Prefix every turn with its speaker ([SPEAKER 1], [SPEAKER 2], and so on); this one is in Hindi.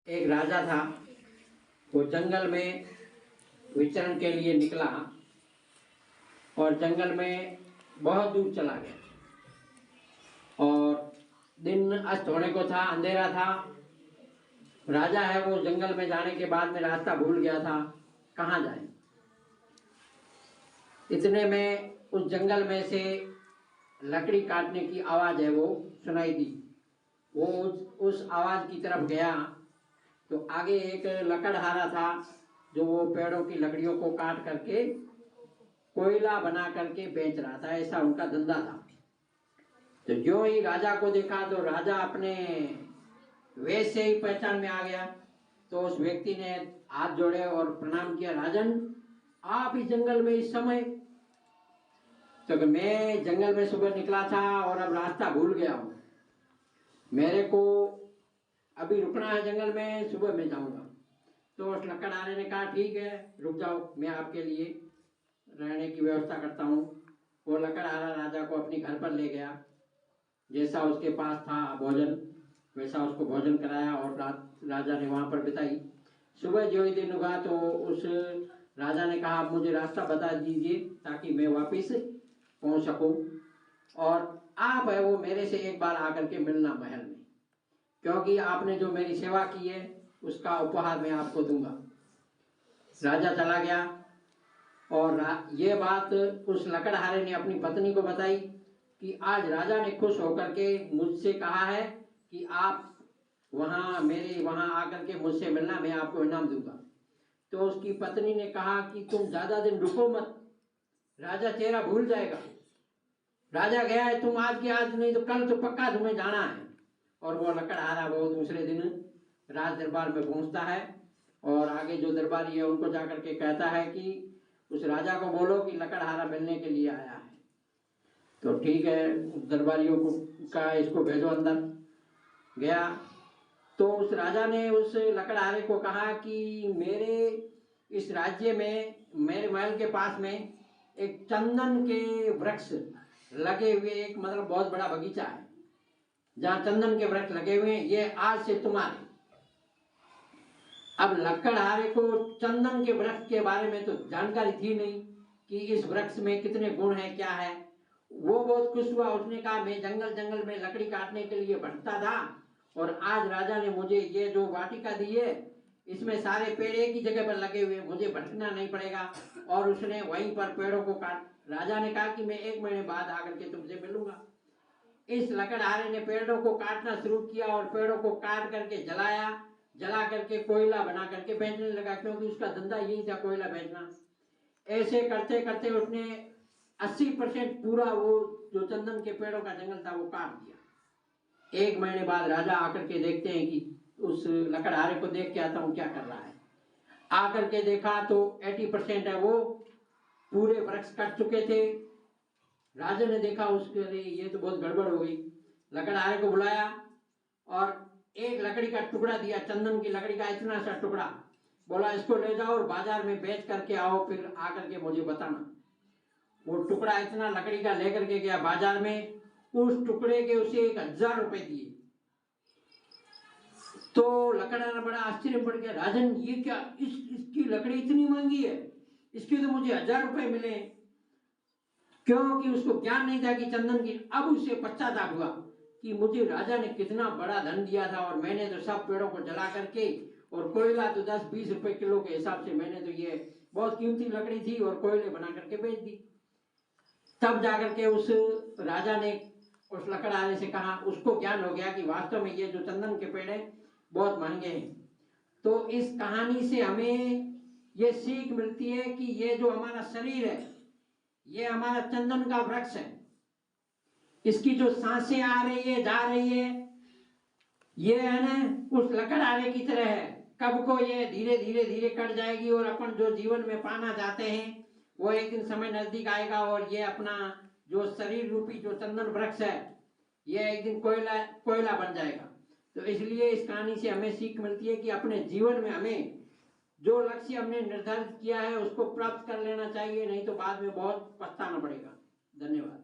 [SPEAKER 1] एक राजा था। वो जंगल में विचरण के लिए निकला और जंगल में बहुत दूर चला गया और दिन अस्त होने को था, अंधेरा था। राजा है वो जंगल में जाने के बाद में रास्ता भूल गया था, कहाँ जाए। इतने में उस जंगल में से लकड़ी काटने की आवाज़ है वो सुनाई दी। वो उस आवाज़ की तरफ गया तो आगे एक लकड़हारा था जो वो पेड़ों की लकड़ियों को काट करके कोयला बना करके बेच रहा था, ऐसा उनका धंधा था। तो जो ही राजा को देखा तो राजा अपने वेश से ही पहचान में आ गया। तो उस व्यक्ति ने हाथ जोड़े और प्रणाम किया, राजन आप इस जंगल में इस समय? तो मैं जंगल में सुबह निकला था और अब रास्ता भूल गया हूँ, मेरे को अभी रुकना है जंगल में, सुबह में जाऊंगा। तो उस लकड़हारे ने कहा ठीक है रुक जाओ, मैं आपके लिए रहने की व्यवस्था करता हूँ। वो लकड़हारा राजा को अपने घर पर ले गया, जैसा उसके पास था भोजन वैसा उसको भोजन कराया और रात राजा ने वहाँ पर बिताई। सुबह जो ही दिन हुआ तो उस राजा ने कहा आप मुझे रास्ता बता दीजिए ताकि मैं वापस पहुँच सकूँ, और आप है वो मेरे से एक बार आकर के मिलना महल में, क्योंकि आपने जो मेरी सेवा की है उसका उपहार मैं आपको दूंगा। राजा चला गया और ये बात उस लकड़हारे ने अपनी पत्नी को बताई कि आज राजा ने खुश होकर के मुझसे कहा है कि आप मेरे वहाँ आकर के मुझसे मिलना, मैं आपको इनाम दूंगा। तो उसकी पत्नी ने कहा कि तुम ज़्यादा दिन रुको मत, राजा चेहरा भूल जाएगा। राजा गया है, तुम आज के आज नहीं तो कल तो पक्का तुम्हें जाना है। और वो लकड़हारा वो दूसरे दिन राज दरबार में पहुंचता है और आगे जो दरबारी है उनको जाकर के कहता है कि उस राजा को बोलो कि लकड़हारा मिलने के लिए आया है। तो ठीक है, दरबारियों को का इसको भेजो अंदर। गया तो उस राजा ने उस लकड़हारे को कहा कि मेरे इस राज्य में मेरे महल के पास में एक चंदन के वृक्ष लगे हुए एक मतलब बहुत बड़ा बगीचा है जहाँ चंदन के वृक्ष लगे हुए हैं, ये आज से तुम्हारे। अब लकड़हारे को चंदन के वृक्ष के बारे में तो जानकारी थी नहीं कि इस वृक्ष में कितने गुण हैं क्या है। वो बहुत खुश हुआ, उसने कहा मैं जंगल जंगल में लकड़ी काटने के लिए भटकता था और आज राजा ने मुझे ये जो वाटिका दी है इसमें सारे पेड़ एक ही जगह पर लगे हुए, मुझे भटकना नहीं पड़ेगा। और उसने वहीं पर पेड़ों को काट, राजा ने कहा कि मैं 1 महीने बाद आकर के तुमसे मिलूंगा। इस लकड़हारे ने पेड़ों को काटना शुरू किया और पेड़ों को काट करके जलाया, जला करके कोयला बना करके बेचने लगा, क्योंकि उसका धंधा यही था कोयला बेचना। ऐसे करते करते उसने 80% पूरा वो जो चंदन के पेड़ों का जंगल था वो काट दिया। 1 महीने बाद राजा आकर के देखते हैं कि उस लकड़हारे को देख के आता हूँ क्या कर रहा है। आकर के देखा तो 80% है वो पूरे वृक्ष कट चुके थे। राजा ने देखा उसके, ये तो बहुत गड़बड़ हो गई। लकड़हारे को बुलाया और एक लकड़ी का टुकड़ा दिया, चंदन की लकड़ी का इतना सा टुकड़ा, बोला इसको ले जाओ और बाजार में बेच करके आओ, फिर आकर के मुझे बताना। वो टुकड़ा इतना लकड़ी का लेकर के गया बाजार में, उस टुकड़े के उसे 1000 रुपए दिए। तो लकड़हारा बड़ा आश्चर्य पड़ गया, राजन ये क्या, इसकी लकड़ी इतनी महंगी है, इसके तो मुझे 1000 रुपए मिले। क्योंकि उसको ज्ञान नहीं था कि चंदन की। अब उसे पश्चाताप हुआ कि मुझे राजा ने कितना बड़ा धन दिया था और मैंने तो सब पेड़ों को जला करके, और कोयला तो 10-20 रुपए किलो के हिसाब से मैंने तो ये बहुत कीमती लकड़ी थी और कोयले बना करके बेच दी। तब जाकर के उस राजा ने उस लकड़हारे से कहा, उसको ज्ञान हो गया कि वास्तव में ये जो चंदन के पेड़ है बहुत महंगे हैं। तो इस कहानी से हमें ये सीख मिलती है कि ये जो हमारा शरीर है ये हमारा चंदन का वृक्ष है, इसकी जो सांसें आ रही है जा रही है ये है ना उस लकड़हारे की तरह है, कब को ये धीरे धीरे धीरे कट जाएगी और अपन जो जीवन में पाना चाहते हैं वो एक दिन समय नजदीक आएगा और ये अपना जो शरीर रूपी जो चंदन वृक्ष है ये एक दिन कोयला कोयला बन जाएगा। तो इसलिए इस कहानी से हमें सीख मिलती है कि अपने जीवन में हमें जो लक्ष्य हमने निर्धारित किया है उसको प्राप्त कर लेना चाहिए, नहीं तो बाद में बहुत पछताना पड़ेगा। धन्यवाद।